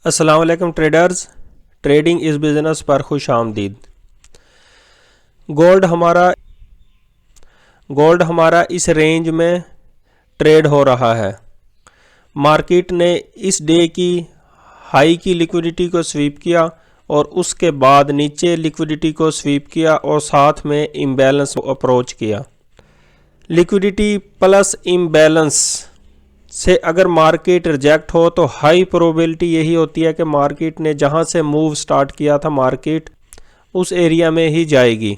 अस्सलाम वालेकुम traders, trading इस बिज़नेस पर खुश आमदीद। गोल्ड हमारा इस रेंज में ट्रेड हो रहा है। मार्केट ने इस डे की हाई की लिक्विडिटी को स्वीप किया और उसके बाद नीचे लिक्विडिटी को स्वीप किया और साथ में इम्बैलेंस अप्रोच किया। लिक्विडिटी प्लस इम्बैलेंस से अगर मार्केट रिजेक्ट हो तो हाई प्रोबेबिलिटी यही होती है कि मार्केट ने जहां से मूव स्टार्ट किया था मार्केट उस एरिया में ही जाएगी।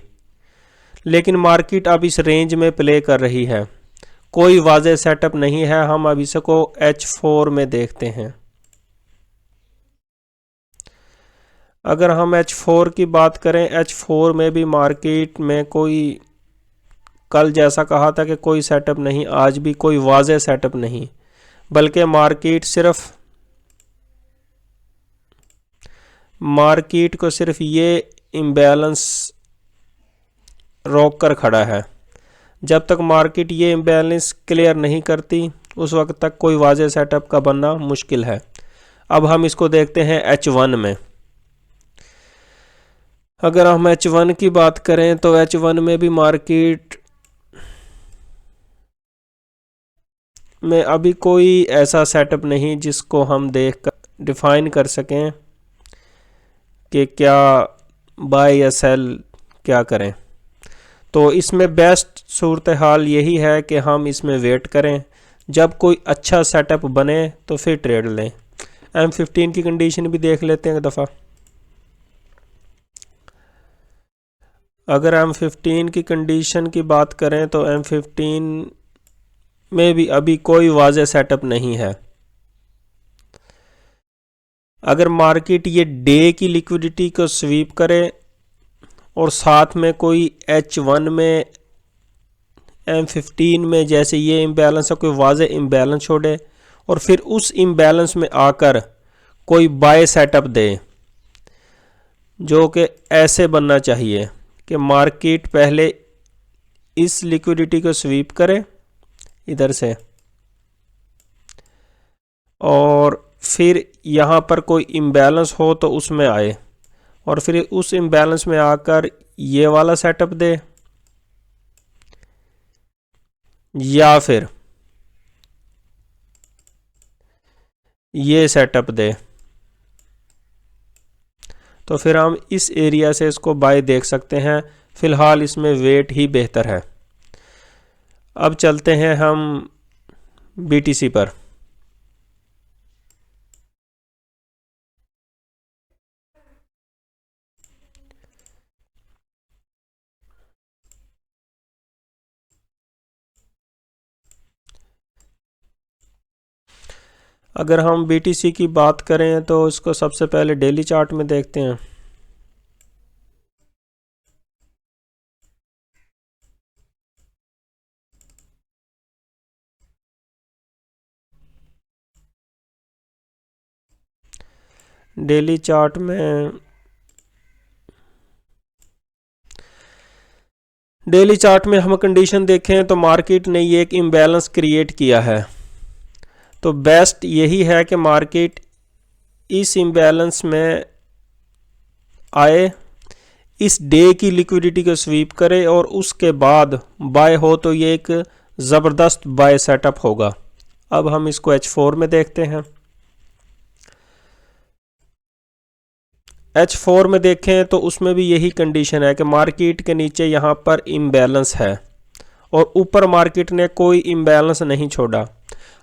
लेकिन मार्केट अब इस रेंज में प्ले कर रही है, कोई वाज़ेह सेटअप नहीं है। हम अब इसको H4 में देखते हैं। अगर हम H4 की बात करें, H4 में भी मार्केट में कोई, कल जैसा कहा था कि कोई सेटअप नहीं, आज भी कोई वाज़ेह सेटअप नहीं, बल्कि मार्केट को सिर्फ ये इम्बैलेंस रोक कर खड़ा है। जब तक मार्केट ये इम्बैलेंस क्लियर नहीं करती उस वक्त तक कोई वाज़ेह सेटअप का बनना मुश्किल है। अब हम इसको देखते हैं H1 में। अगर हम H1 की बात करें तो H1 में भी मार्केट में अभी कोई ऐसा सेटअप नहीं जिसको हम देख कर डिफ़ाइन कर सकें कि क्या बाय या सेल क्या करें। तो इसमें बेस्ट सूरत हाल यही है कि हम इसमें वेट करें, जब कोई अच्छा सेटअप बने तो फिर ट्रेड लें। M15 की कंडीशन भी देख लेते हैं एक दफ़ा। अगर M15 की कंडीशन की बात करें तो M15 में भी अभी कोई वाज़ेह सेटअप नहीं है। अगर मार्केट ये डे की लिक्विडिटी को स्वीप करे और साथ में कोई H1 में M15 में जैसे ये इम्बैलेंस है, कोई वाज़ेह इम्बैलेंस छोड़े और फिर उस इम्बैलेंस में आकर कोई बाय सेटअप दे, जो कि ऐसे बनना चाहिए कि मार्केट पहले इस लिक्विडिटी को स्वीप करे इधर से और फिर यहाँ पर कोई इम्बैलेंस हो तो उसमें आए और फिर उस इम्बैलेंस में आकर ये वाला सेटअप दे या फिर ये सेटअप दे, तो फिर हम इस एरिया से इसको बाय देख सकते हैं। फ़िलहाल इसमें वेट ही बेहतर है। अब चलते हैं हम BTC पर। अगर हम BTC की बात करें तो इसको सबसे पहले डेली चार्ट में देखते हैं। डेली चार्ट में हम कंडीशन देखें तो मार्केट ने ये एक इम्बैलेंस क्रिएट किया है। तो बेस्ट यही है कि मार्केट इस इम्बैलेंस में आए, इस डे की लिक्विडिटी को स्वीप करे और उसके बाद बाय हो तो ये एक ज़बरदस्त बाय सेटअप होगा। अब हम इसको H4 में देखते हैं। H4 में देखें तो उसमें भी यही कंडीशन है कि मार्केट के नीचे यहाँ पर इम्बैलेंस है और ऊपर मार्केट ने कोई इम्बैलेंस नहीं छोड़ा।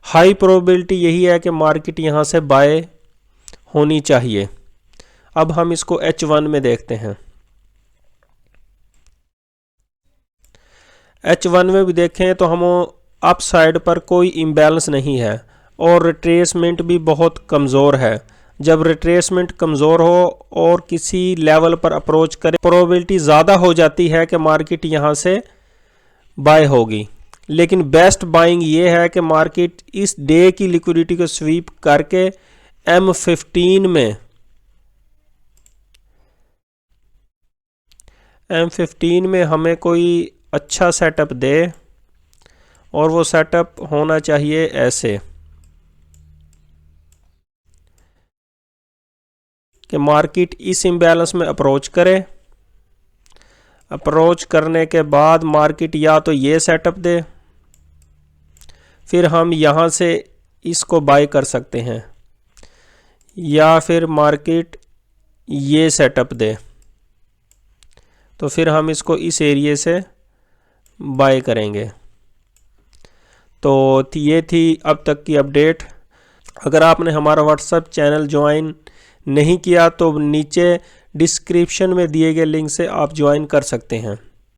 हाई प्रोबेबिलिटी यही है कि मार्केट यहाँ से बाय होनी चाहिए। अब हम इसको H1 में देखते हैं। H1 में भी देखें तो हम अप साइड पर कोई इम्बैलेंस नहीं है और रिट्रेसमेंट भी बहुत कमज़ोर है। जब रिट्रेसमेंट कमज़ोर हो और किसी लेवल पर अप्रोच करे, प्रोबेबिलिटी ज़्यादा हो जाती है कि मार्केट यहाँ से बाय होगी। लेकिन बेस्ट बाइंग ये है कि मार्केट इस डे की लिक्विडिटी को स्वीप करके M15 में हमें कोई अच्छा सेटअप दे और वो सेटअप होना चाहिए ऐसे। कि मार्केट इस इम्बैलेंस में अप्रोच करे। अप्रोच करने के बाद मार्केट या तो ये सेटअप दे, फिर हम यहाँ से इसको बाय कर सकते हैं, या फिर मार्केट ये सेटअप दे तो फिर हम इसको इस एरिया से बाय करेंगे। तो ये थी अब तक की अपडेट। अगर आपने हमारा व्हाट्सएप चैनल ज्वाइन नहीं किया तो नीचे डिस्क्रिप्शन में दिए गए लिंक से आप ज्वाइन कर सकते हैं।